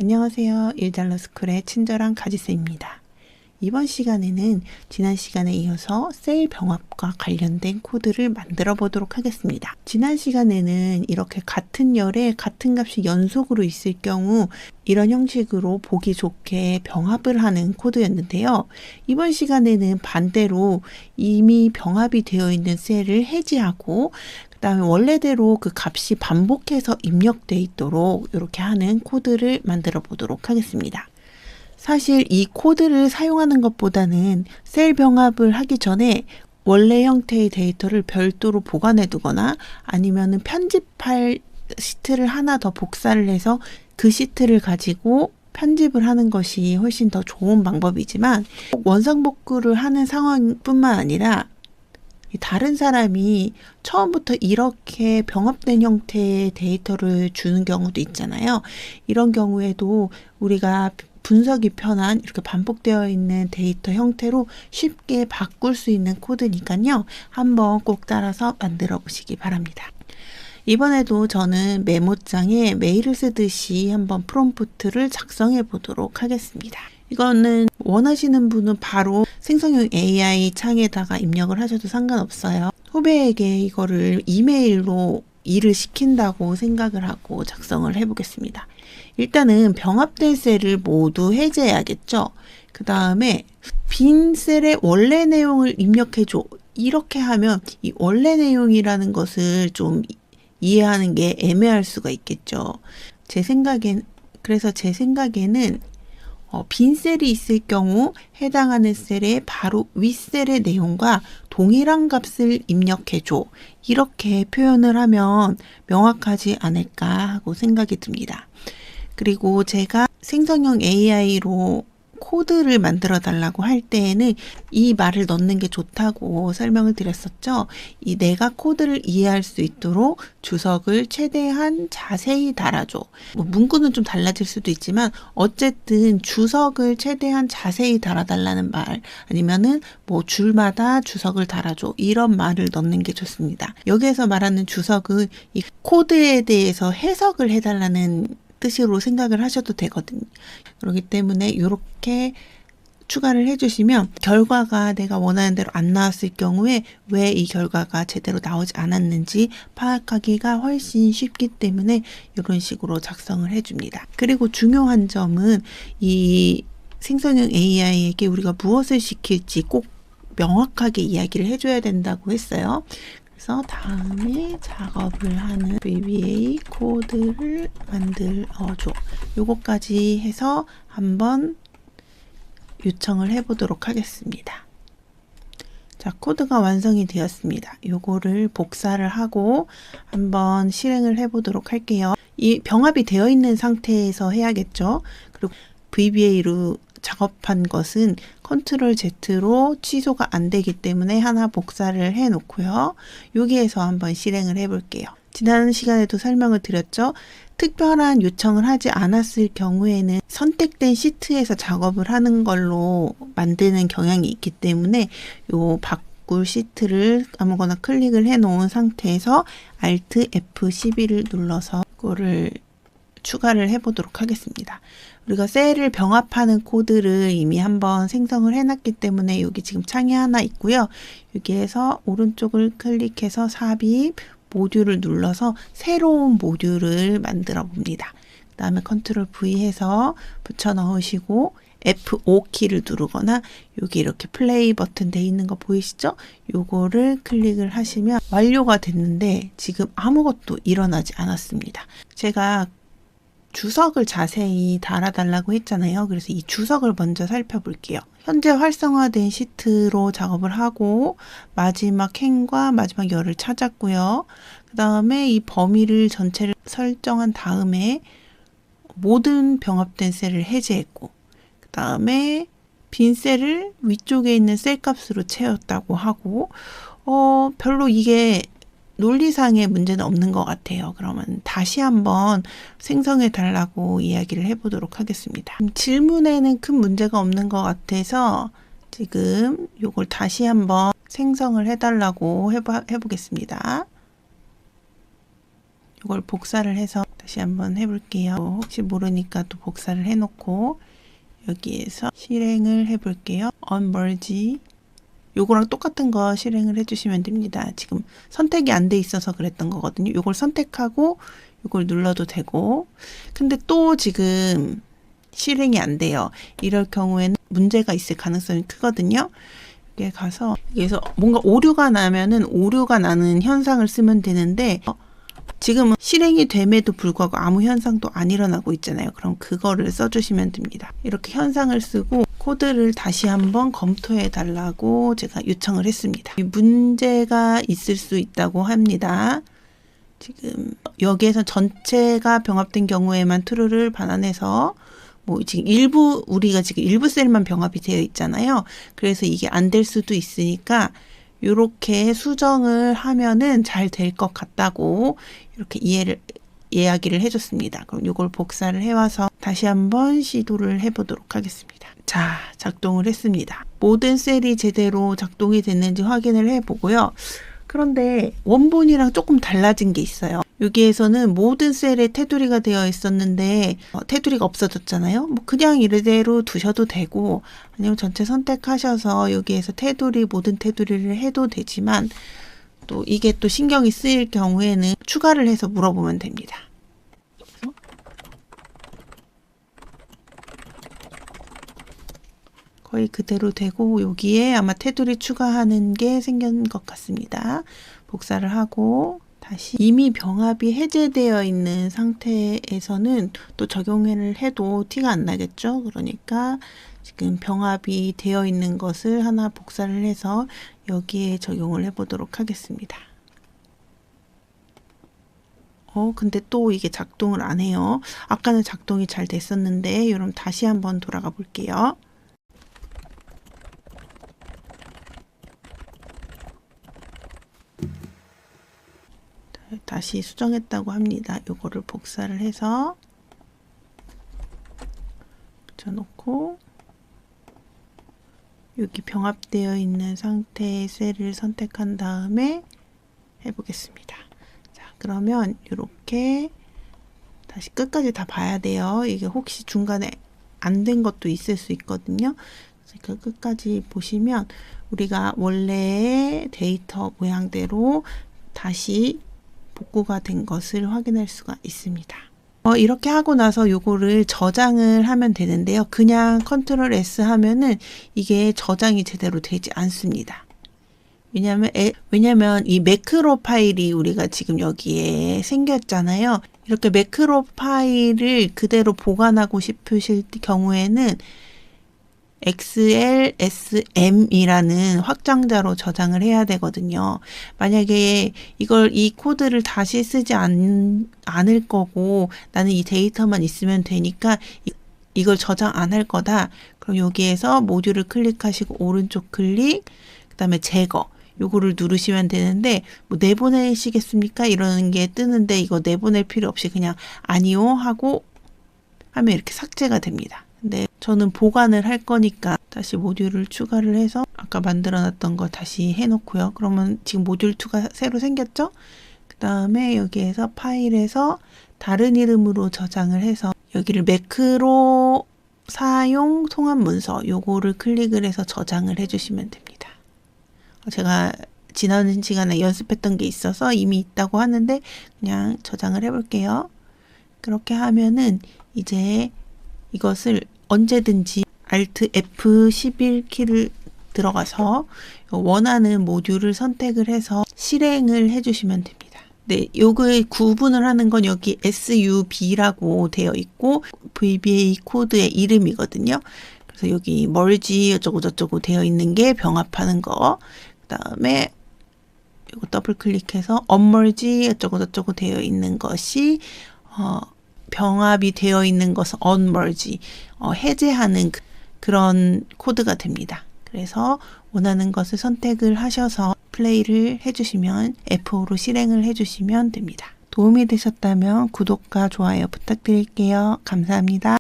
안녕하세요. 일잘러스쿨의 친절한 가지쌤입니다. 이번 시간에는 지난 시간에 이어서 셀 병합과 관련된 코드를 만들어 보도록 하겠습니다. 지난 시간에는 이렇게 같은 열에 같은 값이 연속으로 있을 경우 이런 형식으로 보기 좋게 병합을 하는 코드였는데요. 이번 시간에는 반대로 이미 병합이 되어 있는 셀을 해지하고 그 다음에 원래대로 그 값이 반복해서 입력되어 있도록 이렇게 하는 코드를 만들어 보도록 하겠습니다. 사실 이 코드를 사용하는 것보다는 셀 병합을 하기 전에 원래 형태의 데이터를 별도로 보관해 두거나 아니면은 편집할 시트를 하나 더 복사를 해서 그 시트를 가지고 편집을 하는 것이 훨씬 더 좋은 방법이지만 원상복구를 하는 상황뿐만 아니라 다른 사람이 처음부터 이렇게 병합된 형태의 데이터를 주는 경우도 있잖아요. 이런 경우에도 우리가 분석이 편한 이렇게 반복되어 있는 데이터 형태로 쉽게 바꿀 수 있는 코드니까요. 한번 꼭 따라서 만들어 보시기 바랍니다. 이번에도 저는 메모장에 메일을 쓰듯이 한번 프롬프트를 작성해 보도록 하겠습니다. 이거는 원하시는 분은 바로 생성형 AI 창에다가 입력을 하셔도 상관없어요. 후배에게 이거를 이메일로 일을 시킨다고 생각을 하고 작성을 해 보겠습니다. 일단은 병합된 셀을 모두 해제해야겠죠. 그 다음에 빈 셀의 원래 내용을 입력해줘. 이렇게 하면 이 원래 내용이라는 것을 좀 이해하는 게 애매할 수가 있겠죠. 그래서 제 생각에는 빈 셀이 있을 경우 해당하는 셀의 바로 윗셀의 내용과 동일한 값을 입력해줘. 이렇게 표현을 하면 명확하지 않을까 하고 생각이 듭니다. 그리고 제가 생성형 AI로 코드를 만들어 달라고 할 때에는 이 말을 넣는 게 좋다고 설명을 드렸었죠. 이 내가 코드를 이해할 수 있도록 주석을 최대한 자세히 달아줘. 문구는 좀 달라질 수도 있지만 어쨌든 주석을 최대한 자세히 달아달라는 말 아니면은 줄마다 주석을 달아줘. 이런 말을 넣는 게 좋습니다. 여기에서 말하는 주석은 이 코드에 대해서 해석을 해달라는 뜻으로 생각을 하셔도 되거든요. 그렇기 때문에 이렇게 추가를 해주시면 결과가 내가 원하는 대로 안 나왔을 경우에 왜 이 결과가 제대로 나오지 않았는지 파악하기가 훨씬 쉽기 때문에 이런 식으로 작성을 해줍니다. 그리고 중요한 점은 이 생성형 AI에게 우리가 무엇을 시킬지 꼭 명확하게 이야기를 해줘야 된다고 했어요. 그래서 다음에 작업을 하는 VBA 코드를 만들어줘. 요거까지 해서 한번 요청을 해보도록 하겠습니다. 자, 코드가 완성이 되었습니다. 요거를 복사를 하고 한번 실행을 해보도록 할게요. 이 병합이 되어 있는 상태에서 해야겠죠. 그리고 VBA로 작업한 것은 컨트롤 Z로 취소가 안 되기 때문에 하나 복사를 해 놓고요. 여기에서 한번 실행을 해 볼게요. 지난 시간에도 설명을 드렸죠. 특별한 요청을 하지 않았을 경우에는 선택된 시트에서 작업을 하는 걸로 만드는 경향이 있기 때문에 요 바꿀 시트를 아무거나 클릭을 해 놓은 상태에서 Alt F12를 눌러서 이거를 추가를 해 보도록 하겠습니다. 우리가 셀을 병합하는 코드를 이미 한번 생성을 해놨기 때문에 여기 지금 창이 하나 있고요. 여기에서 오른쪽을 클릭해서 삽입 모듈을 눌러서 새로운 모듈을 만들어 봅니다. 그 다음에 컨트롤 V 해서 붙여 넣으시고 F5키를 누르거나 여기 이렇게 플레이 버튼 돼 있는 거 보이시죠? 요거를 클릭을 하시면 완료가 됐는데 지금 아무것도 일어나지 않았습니다. 제가 주석을 자세히 달아달라고 했잖아요. 그래서 이 주석을 먼저 살펴볼게요. 현재 활성화된 시트로 작업을 하고 마지막 행과 마지막 열을 찾았고요. 그 다음에 이 범위를 전체를 설정한 다음에 모든 병합된 셀을 해제했고 그 다음에 빈 셀을 위쪽에 있는 셀 값으로 채웠다고 하고 별로 이게 논리상의 문제는 없는 것 같아요. 그러면 다시 한번 생성해 달라고 이야기를 해보도록 하겠습니다. 질문에는 큰 문제가 없는 것 같아서 지금 이걸 다시 한번 생성을 해달라고 해보겠습니다. 이걸 복사를 해서 다시 한번 해볼게요. 혹시 모르니까 또 복사를 해놓고 여기에서 실행을 해볼게요. unmerge 요거랑 똑같은 거 실행을 해주시면 됩니다. 지금 선택이 안 돼 있어서 그랬던 거거든요. 요걸 선택하고 요걸 눌러도 되고, 근데 또 지금 실행이 안 돼요. 이럴 경우에는 문제가 있을 가능성이 크거든요. 여기에 가서 여기에서 뭔가 오류가 나면은 오류가 나는 현상을 쓰면 되는데 지금은 실행이 됨에도 불구하고 아무 현상도 안 일어나고 있잖아요. 그럼 그거를 써주시면 됩니다. 이렇게 현상을 쓰고 코드를 다시 한번 검토해 달라고 제가 요청을 했습니다. 문제가 있을 수 있다고 합니다. 지금 여기에서 전체가 병합된 경우에만 true를 반환해서 뭐 지금 우리가 지금 일부 셀만 병합이 되어 있잖아요. 그래서 이게 안 될 수도 있으니까 이렇게 수정을 하면은 잘 될 것 같다고 이렇게 이야기를 해줬습니다. 그럼 이걸 복사를 해와서 다시 한번 시도를 해보도록 하겠습니다. 자, 작동을 했습니다. 모든 셀이 제대로 작동이 됐는지 확인을 해보고요. 그런데 원본이랑 조금 달라진 게 있어요. 여기에서는 모든 셀에 테두리가 되어 있었는데 테두리가 없어졌잖아요. 뭐 그냥 이대로 두셔도 되고 아니면 전체 선택하셔서 여기에서 모든 테두리를 해도 되지만 또 이게 또 신경이 쓰일 경우에는 추가를 해서 물어보면 됩니다. 거의 그대로 되고 여기에 아마 테두리 추가하는 게 생긴 것 같습니다. 복사를 하고 다시 이미 병합이 해제되어 있는 상태에서는 또 적용을 해도 티가 안 나겠죠. 그러니까 지금 병합이 되어 있는 것을 하나 복사를 해서 여기에 적용을 해보도록 하겠습니다. 근데 또 이게 작동을 안 해요. 아까는 작동이 잘 됐었는데 그럼 다시 한번 돌아가 볼게요. 다시 수정했다고 합니다. 요거를 복사를 해서 붙여놓고 여기 병합되어 있는 상태의 셀을 선택한 다음에 해보겠습니다. 자, 그러면 이렇게 다시 끝까지 다 봐야 돼요. 이게 혹시 중간에 안 된 것도 있을 수 있거든요. 그러니까 끝까지 보시면 우리가 원래의 데이터 모양대로 다시 복구가 된 것을 확인할 수가 있습니다. 이렇게 하고 나서 요거를 저장을 하면 되는데요. 그냥 컨트롤 S 하면은 이게 저장이 제대로 되지 않습니다. 왜냐면 이 매크로 파일이 우리가 지금 여기에 생겼잖아요. 이렇게 매크로 파일을 그대로 보관하고 싶으실 경우에는 XLSM이라는 확장자로 저장을 해야 되거든요. 만약에 이 코드를 다시 쓰지 않을 거고 나는 이 데이터만 있으면 되니까 이걸 저장 안 할 거다. 그럼 여기에서 모듈을 클릭하시고 오른쪽 클릭, 그 다음에 제거. 요거를 누르시면 되는데 뭐 내보내시겠습니까? 이러는 게 뜨는데 이거 내보낼 필요 없이 그냥 아니요 하고 하면 이렇게 삭제가 됩니다. 근데 저는 보관을 할 거니까 다시 모듈을 추가를 해서 아까 만들어 놨던 거 다시 해놓고요. 그러면 지금 모듈 2가 새로 생겼죠? 그 다음에 여기에서 파일에서 다른 이름으로 저장을 해서 여기를 매크로 사용 통합 문서 요거를 클릭을 해서 저장을 해주시면 됩니다. 제가 지난 시간에 연습했던 게 있어서 이미 있다고 하는데 그냥 저장을 해볼게요. 그렇게 하면은 이제 이것을 언제든지 Alt F11 키를 들어가서 원하는 모듈을 선택을 해서 실행을 해주시면 됩니다. 네, 요거의 구분을 하는 건 여기 SUB라고 되어 있고 VBA 코드의 이름이거든요. 그래서 여기 멀지 어쩌고 저쩌고 되어 있는 게 병합하는 거. 그 다음에 이거 더블 클릭해서 unmerge 어쩌고 저쩌고 되어 있는 것이 병합이 되어 있는 것은 unmerge, 해제하는 그런 코드가 됩니다. 그래서 원하는 것을 선택을 하셔서 플레이를 해주시면 F5로 실행을 해주시면 됩니다. 도움이 되셨다면 구독과 좋아요 부탁드릴게요. 감사합니다.